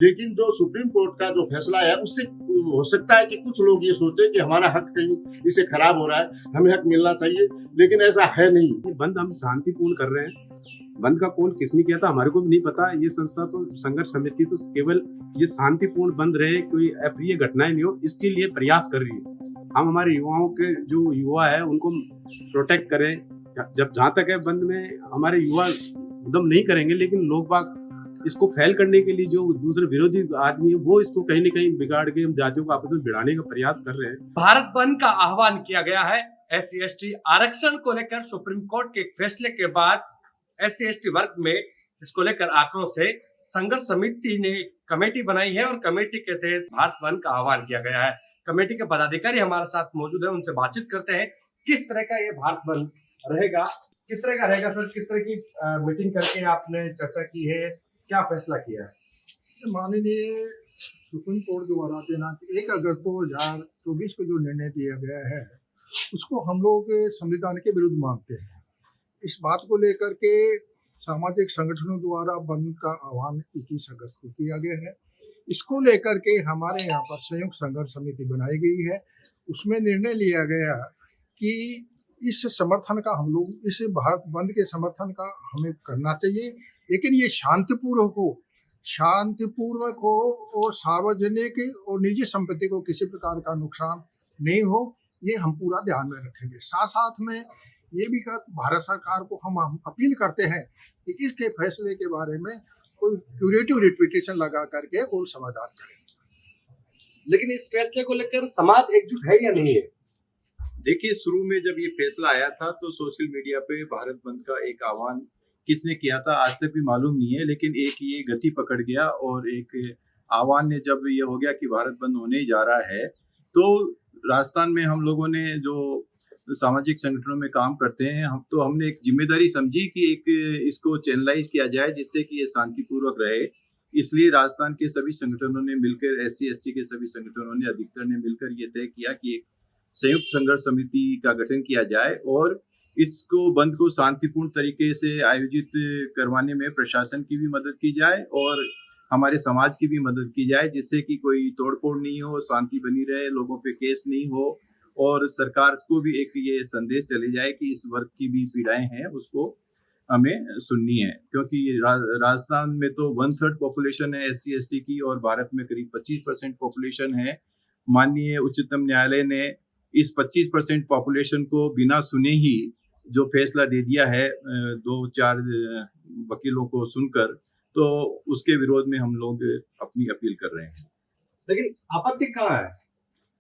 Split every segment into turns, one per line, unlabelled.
लेकिन जो supreme court का जो फैसला है उससे हो सकता है कि कुछ लोग ये सोचे कि हमारा हक कहीं इसे खराब हो रहा है, हमें हक मिलना चाहिए, लेकिन ऐसा है नहीं।
बंद हम शांतिपूर्ण कर रहे हैं। बंद का कौन किसने किया था हमारे को भी नहीं पता। ये संस्था तो संघर्ष समिति तो केवल ये शांतिपूर्ण बंद रहे, कोई अप्रिय घटनाएं नहीं हो, इसके लिए प्रयास कर रही है। हम हमारे युवाओं के जो युवा है उनको प्रोटेक्ट करें। जब जहां तक है बंद में हमारे युवा उद्यम नहीं करेंगे, लेकिन लोग बाग इसको फैल करने के लिए जो दूसरे विरोधी आदमी है वो इसको कहीं न कहीं बिगाड़ के हम जातियों को आपस में भिड़ाने का प्रयास कर रहे हैं।
भारत बंद का आह्वान किया गया है SC/ST आरक्षण को लेकर सुप्रीम कोर्ट के फैसले के बाद SC/ST वर्ग में इसको लेकर आक्रोश है। संघर्ष समिति ने कमेटी बनाई है और कमेटी के तहत भारत बंद का आह्वान किया गया है। कमेटी के पदाधिकारी हमारे साथ मौजूद है, उनसे बातचीत करते हैं किस तरह का ये भारत बंद रहेगा, किस तरह का रहेगा सर, किस तरह की मीटिंग करके आपने चर्चा की है, क्या फैसला किया है?
माननीय सुप्रीम कोर्ट द्वारा दिनांक 1 अगस्त 2024 को जो निर्णय दिया गया है उसको हम लोग संविधान के विरुद्ध मानते हैं। इस बात को लेकर के सामाजिक संगठनों द्वारा बंद का आह्वान 21 अगस्त को किया गया है। इसको लेकर के हमारे यहाँ पर संयुक्त संघर्ष समिति बनाई गई है। उसमें निर्णय लिया गया कि इस समर्थन का हम लोग इस भारत बंद के समर्थन का हमें करना चाहिए, लेकिन ये शांतिपूर्वक हो और सार्वजनिक और निजी संपत्ति को किसी प्रकार का नुकसान नहीं हो, ये हम पूरा ध्यान में रखेंगे। साथ साथ में ये भी भारत सरकार को हम अपील करते हैं कि इसके फैसले के बारे में कोई क्यूरेटिव रिपीटेशन लगा करके और समाधान करें।
लेकिन इस फैसले को लेकर समाज एकजुट है या नहीं है?
देखिए, शुरू में जब ये फैसला आया था तो सोशल मीडिया पे भारत बंद का एक आह्वान किसने किया था आज तक भी मालूम नहीं है, लेकिन एक ये गति पकड़ गया और एक आह्वान ने जब ये हो गया कि भारत बंद होने ही जा रहा है, तो राजस्थान में हम लोगों ने जो सामाजिक संगठनों में काम करते हैं हमने एक जिम्मेदारी समझी कि एक इसको चैनलाइज किया जाए जिससे कि ये शांतिपूर्वक रहे। इसलिए राजस्थान के सभी संगठनों ने मिलकर SC/ST के सभी संगठनों ने अधिकतर ने मिलकर ये तय किया कि एक संयुक्त संघर्ष समिति का गठन किया जाए और इसको बंद को शांतिपूर्ण तरीके से आयोजित करवाने में प्रशासन की भी मदद की जाए और हमारे समाज की भी मदद की जाए, जिससे कि कोई तोड़फोड़ नहीं हो, शांति बनी रहे, लोगों पे केस नहीं हो और सरकार को भी एक ये संदेश चले जाए कि इस वर्ग की भी पीड़ाएं हैं उसको हमें सुननी है। क्योंकि राजस्थान में तो 1/3 पॉपुलेशन है SC/ST की और भारत में करीब 25% पॉपुलेशन है। माननीय उच्चतम न्यायालय ने इस 25% पॉपुलेशन को बिना सुने ही जो फैसला दे दिया है 2-4 वकीलों को सुनकर, तो उसके विरोध में हम लोग अपनी अपील कर रहे हैं।
लेकिन आपत्ति कहाँ है?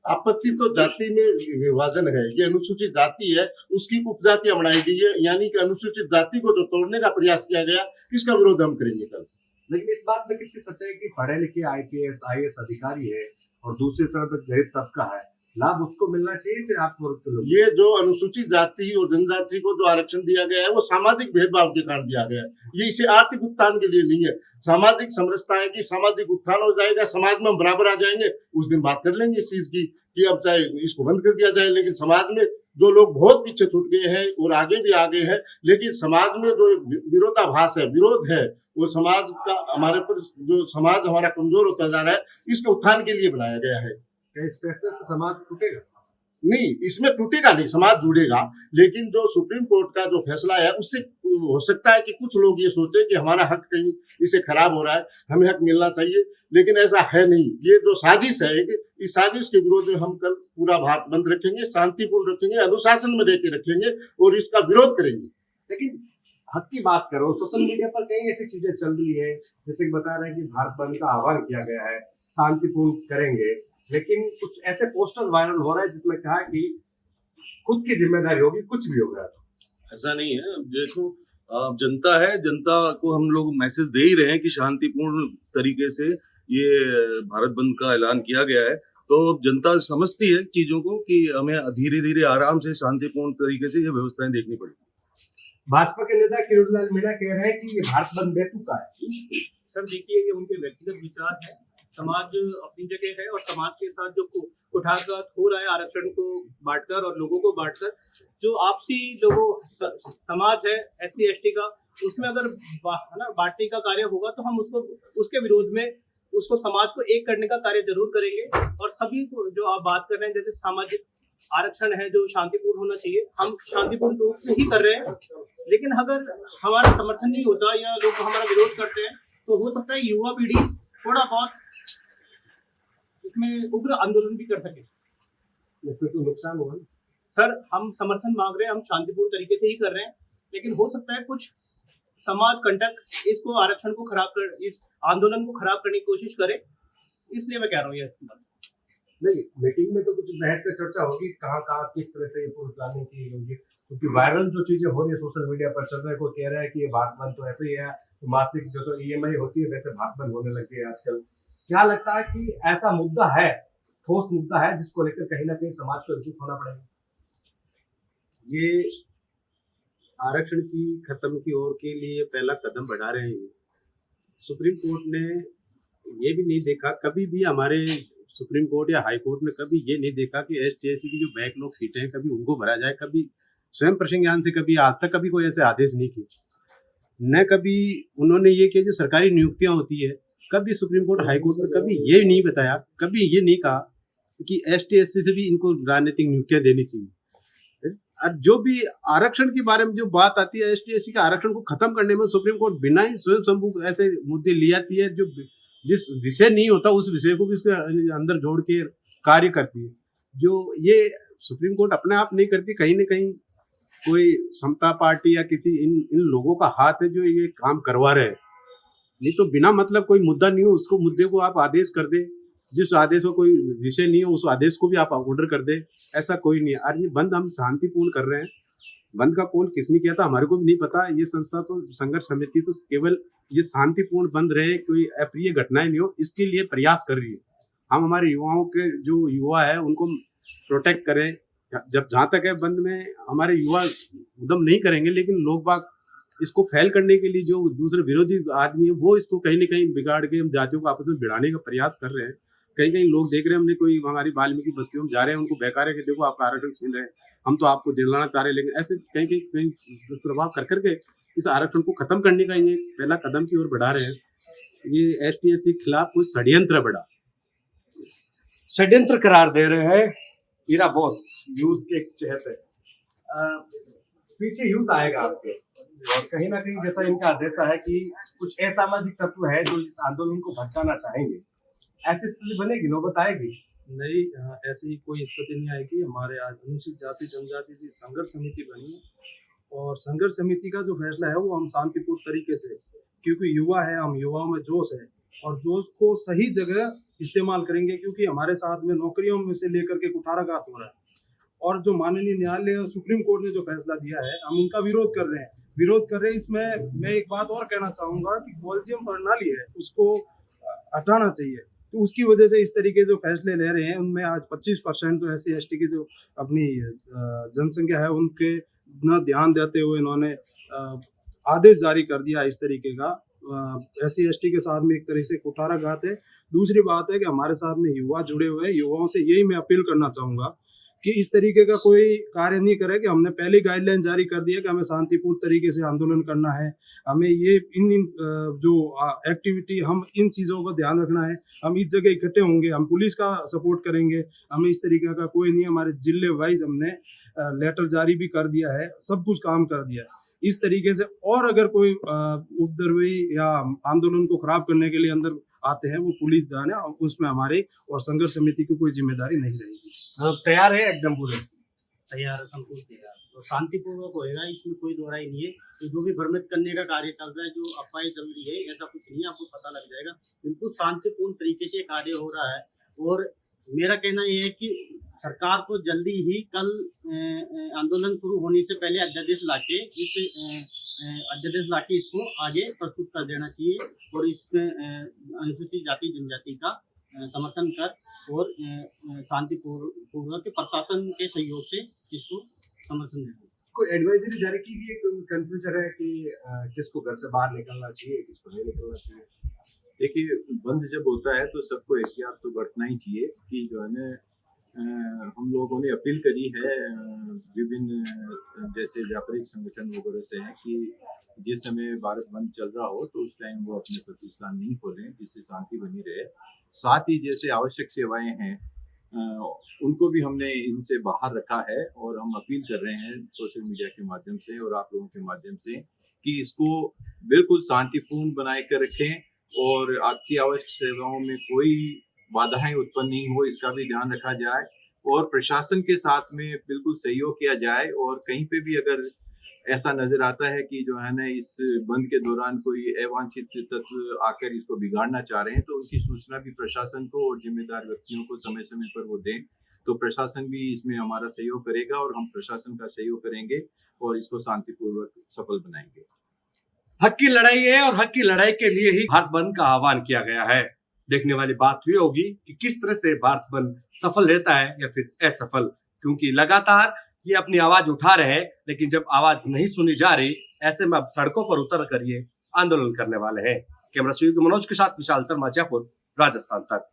आपत्ति तो जाति में विभाजन है। ये अनुसूचित जाति है, उसकी उपजातियां बनाई गई है, यानी कि अनुसूचित जाति को जो तोड़ने का प्रयास किया गया, इसका विरोध हम करेंगे कल।
लेकिन इस बात में कितनी सच्चाई कि पढ़े लिखे IPS IAS अधिकारी है और दूसरी तरफ गरीब तबका है, लाभ उसको मिलना चाहिए फिर आप वर्ग के लोग।
ये जो अनुसूचित जाति और जनजाति को जो आरक्षण दिया गया है वो सामाजिक भेदभाव के कारण दिया गया है। ये इसे आर्थिक उत्थान के लिए नहीं है। सामाजिक समरसता है कि सामाजिक उत्थान हो जाएगा, समाज में हम बराबर आ जाएंगे, उस दिन बात कर लेंगे इस चीज की कि अब चाहे इसको बंद कर दिया जाए। लेकिन समाज में जो लोग बहुत पीछे छूट गए हैं और आगे भी आ गए हैं, लेकिन समाज में जो विरोधाभास है, विरोध है, वो समाज का हमारे पर जो समाज हमारा कमजोर होता जा रहा है, इसके उत्थान के लिए बनाया गया है।
इस फैसले से समाज टूटेगा?
नहीं, इसमें टूटेगा नहीं, समाज जुड़ेगा। लेकिन जो सुप्रीम कोर्ट का जो फैसला है उससे हो सकता है कि कुछ लोग ये सोचे कि हमारा हक कहीं इसे खराब हो रहा है, हमें हक मिलना चाहिए, लेकिन ऐसा है नहीं। ये जो साजिश है, इस साजिश के विरोध में हम कल पूरा भारत बंद रखेंगे, शांतिपूर्ण रखेंगे, अनुशासन में रहकर रखेंगे और इसका विरोध करेंगे।
लेकिन हक की बात करो, सोशल मीडिया पर कई ऐसी चीजें चल रही है, जैसे कि बता रहे हैं कि भारत बंद का आह्वान किया गया है, शांतिपूर्ण करेंगे, लेकिन कुछ ऐसे पोस्टर वायरल हो रहा है जिसमें कहा कि खुद की जिम्मेदारी होगी, कुछ भी होगा।
ऐसा नहीं है। देखो, जनता है, जनता को हम लोग मैसेज दे ही रहे हैं कि शांतिपूर्ण तरीके से ये भारत बंद का ऐलान किया गया है, तो जनता समझती है चीजों को कि हमें धीरे धीरे आराम से शांतिपूर्ण तरीके से ये व्यवस्थाएं देखनी पड़ेगी।
भाजपा के नेता किरोड़ीलाल मीणा कह रहे हैं कि ये भारत बंद बेतुका है।
सर देखिए, ये उनके व्यक्तिगत विचार है। समाज अपनी जगह है और समाज के साथ जो कुठारघात हो रहा है आरक्षण को बांटकर और लोगों को बांटकर, जो आपसी लोगों समाज है SC/ST का, उसमें अगर बांटने का कार्य होगा तो हम उसके विरोध में उसको समाज को एक करने का कार्य जरूर करेंगे। और सभी को जो आप बात कर रहे हैं जैसे सामाजिक आरक्षण है जो शांतिपूर्ण होना चाहिए, हम शांतिपूर्ण रूप से ही कर रहे हैं, लेकिन अगर हमारा समर्थन नहीं होता या लोग हमारा विरोध करते हैं तो हो सकता है युवा पीढ़ी थोड़ा बहुत इसमें उग्र आंदोलन भी कर सके।
फिर तो नुकसान होगा।
सर हम समर्थन मांग रहे हैं, हम शांतिपूर्ण तरीके से ही कर रहे हैं, लेकिन हो सकता है कुछ समाज कंटक इसको आरक्षण को खराब कर, इस आंदोलन को खराब करने की कोशिश करे, इसलिए मैं कह रहा हूँ ये।
नहीं, मीटिंग में तो कुछ बैठ कर चर्चा होगी कहाँ कहाँ किस तरह से ये पूरी प्लानिंग की होगी, क्योंकि वायरल जो चीजें हो रही है सोशल मीडिया पर चल रहा है, कोई कह रहा है कि ये भारत बंद तो ऐसे ही है, तो मासिक जो तो ईएमआई होती है वैसे भारत बंद होने लगी है आजकल। क्या लगता है कि ऐसा मुद्दा है, ठोस मुद्दा है जिसको लेकर कहीं ना कहीं समाज को एकजुट होना पड़ेगा?
ये आरक्षण की खत्म की ओर के लिए पहला कदम बढ़ा रहे हैं। सुप्रीम कोर्ट ने ये भी नहीं देखा, कभी भी हमारे सुप्रीम कोर्ट या हाई कोर्ट ने कभी ये नहीं देखा कि एसटीएससी की जो बैकलॉग सीटें हैं कभी उनको भरा जाए। कभी स्वयं प्रसंज्ञान से कभी आज तक कभी कोई ऐसे आदेश नहीं किए, न कभी उन्होंने ये किया जो सरकारी नियुक्तियां होती है, कभी सुप्रीम कोर्ट हाई कोर्ट ने कभी ये नहीं बताया, कभी ये नहीं कहा कि एसटीएससी से भी इनको राजनीतिक नियुक्तियां देनी चाहिए। और जो भी आरक्षण के बारे में जो बात आती है, एसटीएससी के आरक्षण को खत्म करने में सुप्रीम कोर्ट बिना ही स्वयं संभू ऐसे मुद्दे ले आती है जो जिस विषय नहीं होता उस विषय को भी उसके अंदर जोड़ के कार्य करती है। जो ये सुप्रीम कोर्ट अपने आप नहीं करती, कहीं ना कहीं कोई समता पार्टी या किसी इन लोगों का हाथ है जो ये काम करवा रहे हैं। नहीं तो बिना मतलब कोई मुद्दा नहीं हो उसको मुद्दे को आप आदेश कर दे, जिस आदेश को कोई विषय नहीं हो उस आदेश को भी आप ऑर्डर कर दे, ऐसा कोई नहीं है। और ये बंद हम शांतिपूर्ण कर रहे हैं। बंद का कॉल किसने किया था हमारे को भी नहीं पता। ये संस्था तो संघर्ष समिति तो केवल ये शांतिपूर्ण बंद रहे, कोई अप्रिय घटनाएं नहीं हो इसके लिए प्रयास कर रही है। हम हमारे युवाओं के जो युवा है उनको प्रोटेक्ट करें। जब जहाँ तक है बंद में हमारे युवा उद्यम नहीं करेंगे, लेकिन लोग बाग इसको फैल करने के लिए जो दूसरे विरोधी आदमी है वो इसको कहीं ना कहीं बिगाड़ के हम जातियों को आपस में भिड़ाने का प्रयास कर रहे हैं। कहीं कहीं लोग देख रहे हैं, हमने कोई हमारी वाल्मीकि बस्तियों में जा रहे हैं उनको बहका रहे हैं कि देखो आपका आरक्षण छीन रहे हैं, हम तो आपको दिलाना चाह रहे हैं, लेकिन ऐसे कहीं कहीं कहीं दुष्प्रभाव कर करके इस आरक्षण को खत्म करने का ये पहला कदम की ओर बढ़ा रहे हैं। ये एसटीएससी के खिलाफ कुछ षड्यंत्र बढ़ा,
षड्यंत्र करार दे रहे हैं ईरा बोस यूथ के चेहरे पीछे यूथ आएगा आपके, और कहीं ना कहीं जैसा इनका आदेश है कि कुछ असामाजिक तत्व है जो इस आंदोलन को भड़काना चाहेंगे, ऐसी स्थिति बनेगी, नौबत आएगी?
नहीं, ऐसी कोई स्थिति नहीं आएगी। हमारे आज अनुसूचित जाति जनजाति की संघर्ष समिति बनी है और संघर्ष समिति का जो फैसला है वो हम शांतिपूर्ण तरीके से, क्योंकि युवा है, हम युवाओं में जोश है और जोश को सही जगह इस्तेमाल करेंगे, क्योंकि हमारे साथ में नौकरियों में से लेकर के कुठाराघात हो रहा है और जो माननीय न्यायालय और सुप्रीम कोर्ट ने जो फैसला दिया है हम उनका विरोध कर रहे हैं। इसमें मैं एक बात और कहना चाहूंगा कि कॉलेजियम प्रणाली है उसको हटाना चाहिए। तो उसकी वजह से इस तरीके जो फैसले ले रहे हैं उनमें आज 25% तो SC/ST की जो अपनी जनसंख्या है उनके न ध्यान देते हुए इन्होंने आदेश जारी कर दिया इस तरीके का। SC/ST के साथ में एक तरह से कुठाराघात है। दूसरी बात है कि हमारे साथ में युवा जुड़े हुए हैं, युवाओं से यही मैं अपील करना चाहूंगा कि इस तरीके का कोई कार्य नहीं करे कि हमने पहली गाइडलाइन जारी कर दी है कि हमें शांतिपूर्ण तरीके से आंदोलन करना है, हमें ये इन जो एक्टिविटी हम इन चीज़ों का ध्यान रखना है, हम इस जगह इकट्ठे होंगे, हम पुलिस का सपोर्ट करेंगे, हमें इस तरीके का कोई नहीं। हमारे जिले वाइज हमने लेटर जारी भी कर दिया है, सब कुछ काम कर दिया है इस तरीके से। और अगर कोई उपद्रवी या आंदोलन को खराब करने के लिए अंदर आते हैं वो पुलिस जाने, और उसमें हमारे और संघर्ष समिति की कोई जिम्मेदारी नहीं रहेगी।
हाँ, तैयार है एकदम पूरे?
तैयार है, संपूर्ण तैयार, तो शांतिपूर्वक होएगा, इसमें कोई दोहराई नहीं है। तो जो भी भ्रमित करने का कार्य चल रहा है, जो अफवाहें चल रही है, ऐसा कुछ नहीं है, आपको पता लग जाएगा। बिल्कुल शांतिपूर्ण तरीके से कार्य हो रहा है और मेरा कहना यह है कि सरकार को जल्दी ही कल आंदोलन शुरू होने से पहले अध्यादेश लाके इसको आगे प्रस्तुत कर देना चाहिए और इसमें अनुसूचित जाति जनजाति का समर्थन कर और शांतिपूर्वक प्रशासन के सहयोग से इसको समर्थन देना।
कोई एडवाइजरी जारी की गई, कोई कंफ्यूजन है कि किसको घर से बाहर निकलना चाहिए, किसको नहीं निकलना चाहिए?
देखिए, बंद जब होता है तो सबको एहतियात तो बरतना ही चाहिए कि जो है ना हम लोगों ने अपील करी है विभिन्न जैसे व्यापारिक संगठन वगैरह से है कि जिस समय भारत बंद चल रहा हो तो उस टाइम वो अपने प्रतिष्ठान नहीं खोलें, जिससे शांति बनी रहे। साथ ही जैसे आवश्यक सेवाएं हैं उनको भी हमने इनसे बाहर रखा है और हम अपील कर रहे हैं सोशल मीडिया के माध्यम से और आप लोगों के माध्यम से कि इसको बिल्कुल शांतिपूर्ण बनाए कर रखें और आपकी आवश्यक सेवाओं में कोई बाधाएं उत्पन्न नहीं हो, इसका भी ध्यान रखा जाए और प्रशासन के साथ में बिल्कुल सहयोग किया जाए। और कहीं पे भी अगर ऐसा नजर आता है कि जो है ना इस बंद के दौरान कोई अवांछित तत्व आकर इसको बिगाड़ना चाह रहे हैं तो उनकी सूचना भी प्रशासन को और जिम्मेदार व्यक्तियों को समय समय पर वो दें, तो प्रशासन भी इसमें हमारा सहयोग करेगा और हम प्रशासन का सहयोग करेंगे और इसको शांतिपूर्वक सफल बनाएंगे।
हक की लड़ाई है और हक की लड़ाई के लिए ही भारत बंद का आह्वान किया गया है। देखने वाली बात हुई होगी कि किस तरह से भारत बंद सफल रहता है या फिर असफल, क्योंकि लगातार ये अपनी आवाज उठा रहे हैं, लेकिन जब आवाज नहीं सुनी जा रही, ऐसे में अब सड़कों पर उतर कर ये आंदोलन करने वाले हैं। कैमरा मनोज के साथ विशाल शर्मा, जयपुर, राजस्थान तक।